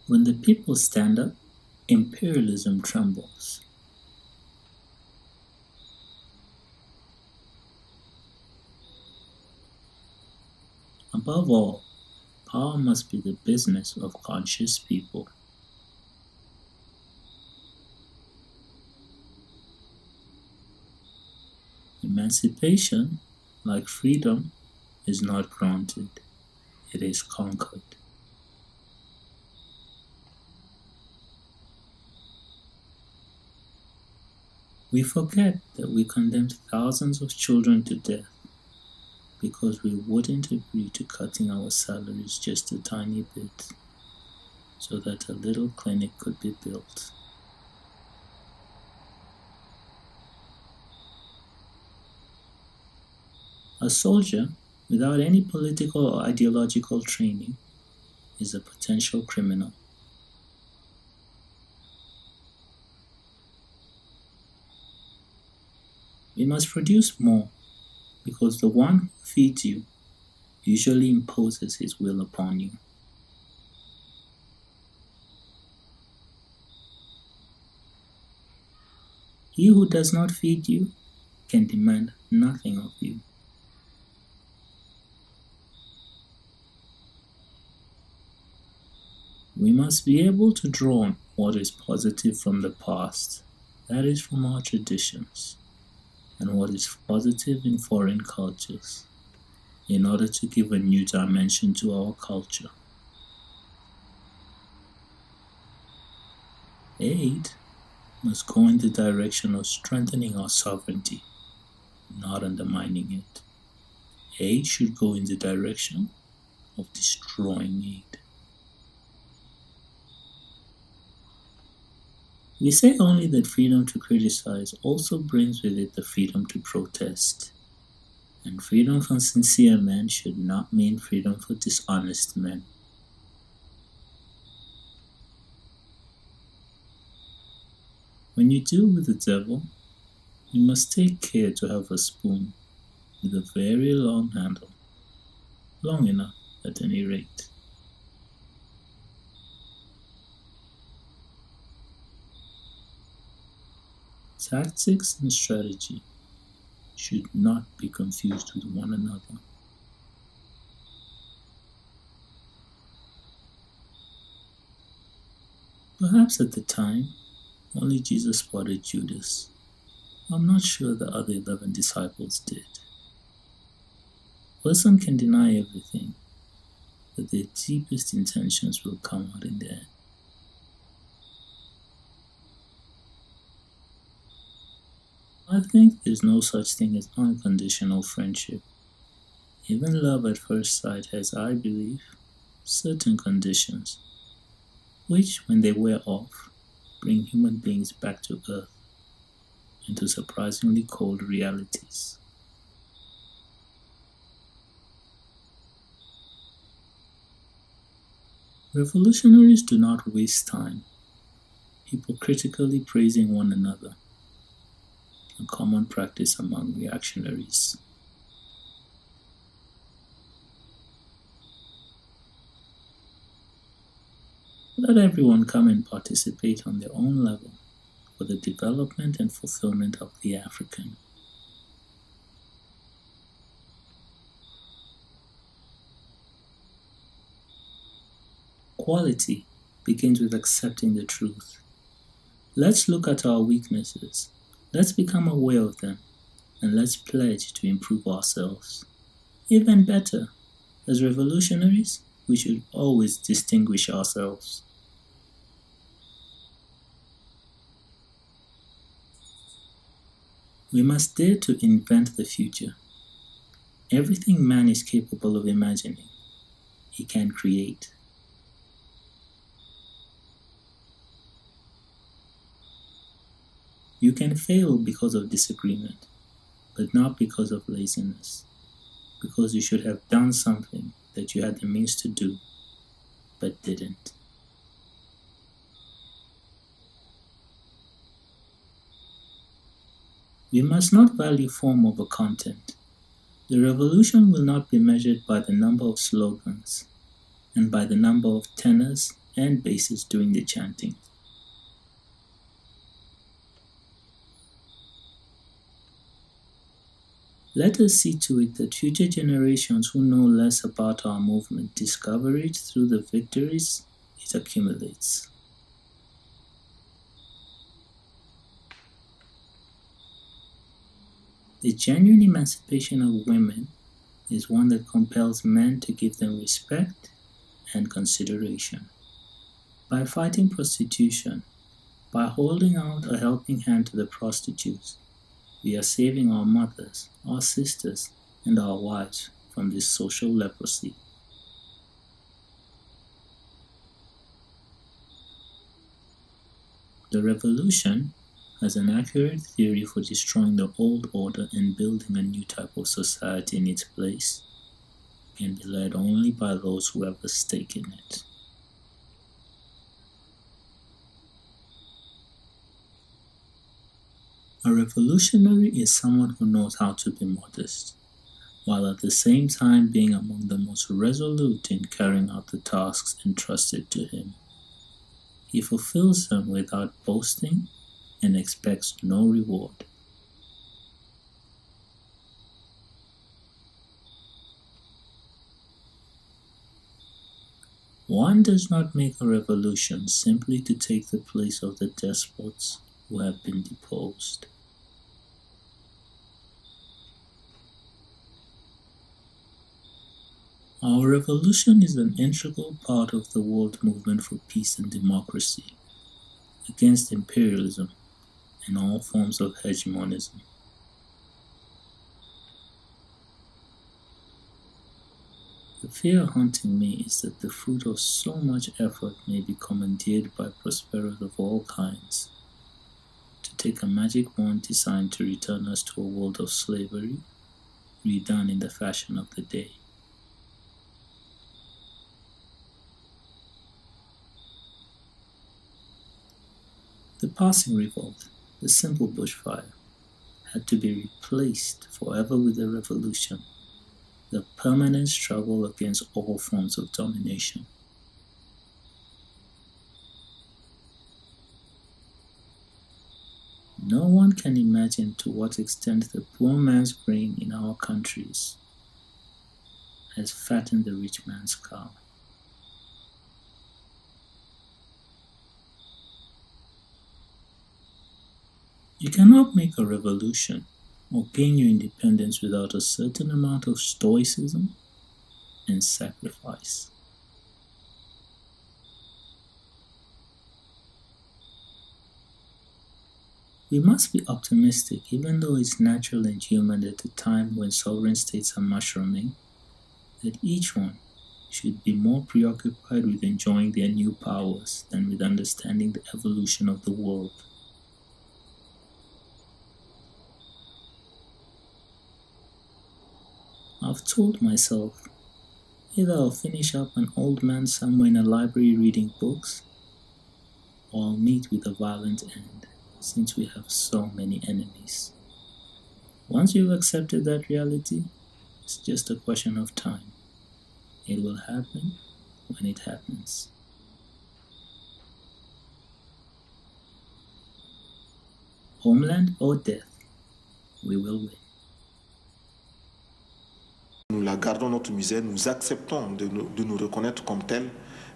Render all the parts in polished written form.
When the people stand up, imperialism trembles. Above all, power must be the business of conscious people. Emancipation, like freedom, is not granted, it is conquered. We forget that we condemned thousands of children to death because we wouldn't agree to cutting our salaries just a tiny bit so that a little clinic could be built. A soldier, without any political or ideological training, is a potential criminal. We must produce more because the one who feeds you usually imposes his will upon you. He who does not feed you can demand nothing of you. We must be able to draw on what is positive from the past, that is from our traditions, and what is positive in foreign cultures, in order to give a new dimension to our culture. Aid must go in the direction of strengthening our sovereignty, not undermining it. Aid should go in the direction of destroying aid. We say only that freedom to criticize also brings with it the freedom to protest. And freedom for sincere men should not mean freedom for dishonest men. When you deal with the devil, you must take care to have a spoon with a very long handle, long enough at any rate. Tactics and strategy should not be confused with one another. Perhaps at the time, only Jesus spotted Judas. I'm not sure the other 11 disciples did. A person can deny everything, but their deepest intentions will come out in the end. I think there's no such thing as unconditional friendship. Even love at first sight has, I believe, certain conditions, which, when they wear off, bring human beings back to earth, into surprisingly cold realities. Revolutionaries do not waste time hypocritically praising one another, a common practice among reactionaries. Let everyone come and participate on their own level for the development and fulfillment of the African. Quality begins with accepting the truth. Let's look at our weaknesses. Let's become aware of them, and let's pledge to improve ourselves. Even better, as revolutionaries, we should always distinguish ourselves. We must dare to invent the future. Everything man is capable of imagining, he can create. You can fail because of disagreement, but not because of laziness, because you should have done something that you had the means to do, but didn't. We must not value form over content. The revolution will not be measured by the number of slogans and by the number of tenors and basses during the chanting. Let us see to it that future generations who know less about our movement discover it through the victories it accumulates. The genuine emancipation of women is one that compels men to give them respect and consideration. By fighting prostitution, by holding out a helping hand to the prostitutes, we are saving our mothers, our sisters, and our wives from this social leprosy. The revolution has an accurate theory for destroying the old order and building a new type of society in its place, can be led only by those who have a stake in it. A revolutionary is someone who knows how to be modest, while at the same time being among the most resolute in carrying out the tasks entrusted to him. He fulfills them without boasting and expects no reward. One does not make a revolution simply to take the place of the despots who have been deposed. Our revolution is an integral part of the world movement for peace and democracy, against imperialism and all forms of hegemonism. The fear haunting me is that the fruit of so much effort may be commandeered by prosperers of all kinds, to take a magic wand designed to return us to a world of slavery, redone in the fashion of the day. The passing revolt, the simple bushfire, had to be replaced forever with the revolution, the permanent struggle against all forms of domination. No one can imagine to what extent the poor man's grain in our countries has fattened the rich man's cow. You cannot make a revolution or gain your independence without a certain amount of stoicism and sacrifice. We must be optimistic, even though it's natural and human at a time when sovereign states are mushrooming, that each one should be more preoccupied with enjoying their new powers than with understanding the evolution of the world. I've told myself, either I'll finish up an old man somewhere in a library reading books, or I'll meet with a violent end, since we have so many enemies. Once you've accepted that reality, it's just a question of time. It will happen when it happens. Homeland or death, we will win. Nous la gardons notre misère, nous acceptons de nous reconnaître comme tels,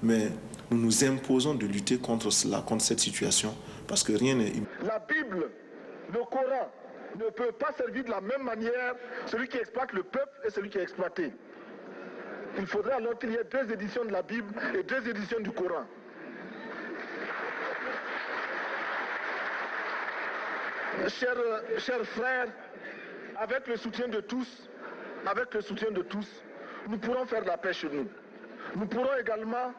mais nous nous imposons de lutter contre cela, contre cette situation, parce que rien n'est... La Bible, le Coran, ne peut pas servir de la même manière celui qui exploite le peuple et celui qui est exploité. Il faudrait alors qu'il y ait 2 éditions de la Bible et 2 éditions du Coran. Chers frères, avec le soutien de tous, nous pourrons faire de la paix chez nous. Nous pourrons également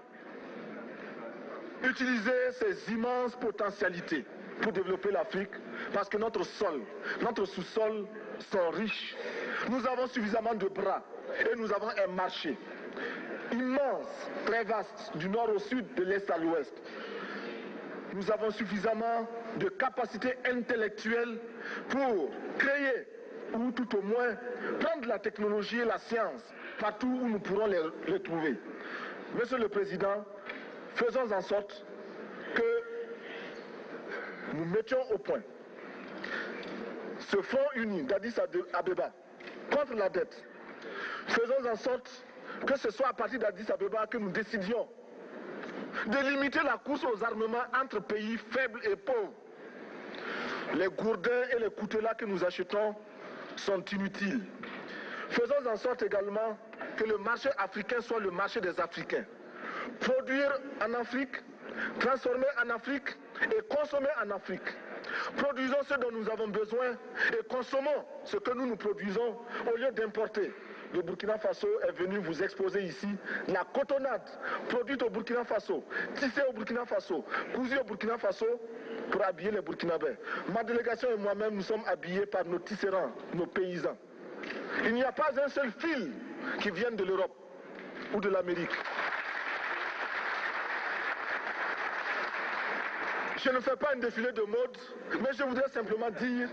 utiliser ces immenses potentialités pour développer l'Afrique, parce que notre sous-sol sont riches. Nous avons suffisamment de bras et nous avons un marché immense, très vaste, du nord au sud, de l'est à l'ouest. Nous avons suffisamment de capacités intellectuelles pour créer, ou tout au moins prendre la technologie et la science partout où nous pourrons les trouver. Monsieur le Président, faisons en sorte que nous mettions au point ce front uni d'Addis Abeba contre la dette. Faisons en sorte que ce soit à partir d'Addis Abeba que nous décidions de limiter la course aux armements entre pays faibles et pauvres. Les gourdins et les coutelas que nous achetons sont inutiles. Faisons en sorte également que le marché africain soit le marché des Africains. Produire en Afrique, transformer en Afrique et consommer en Afrique. Produisons ce dont nous avons besoin et consommons ce que nous produisons au lieu d'importer. Le Burkina Faso est venu vous exposer ici la cotonnade produite au Burkina Faso, tissée au Burkina Faso, cousue au Burkina Faso pour habiller les Burkinabés. Ma délégation et moi-même, nous sommes habillés par nos tisserands, nos paysans. Il n'y a pas un seul fil qui vienne de l'Europe ou de l'Amérique. Je ne fais pas un défilé de mode, mais je voudrais simplement dire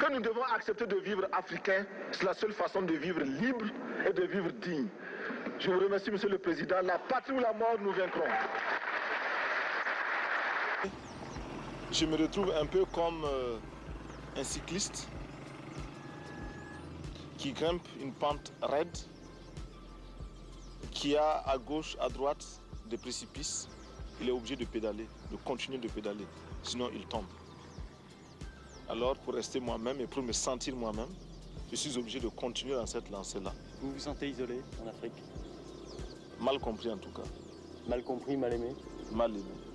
que nous devons accepter de vivre africain. C'est la seule façon de vivre libre et de vivre digne. Je vous remercie, Monsieur le Président. La patrie ou la mort, nous vaincrons. Je me retrouve un peu comme un cycliste qui grimpe une pente raide, qui a à gauche, à droite des précipices. Il est obligé de pédaler, de continuer de pédaler, sinon il tombe. Alors pour rester moi-même et pour me sentir moi-même, je suis obligé de continuer dans cette lancée-là. Vous vous sentez isolé en Afrique? Mal compris en tout cas. Mal compris, mal aimé? Mal aimé.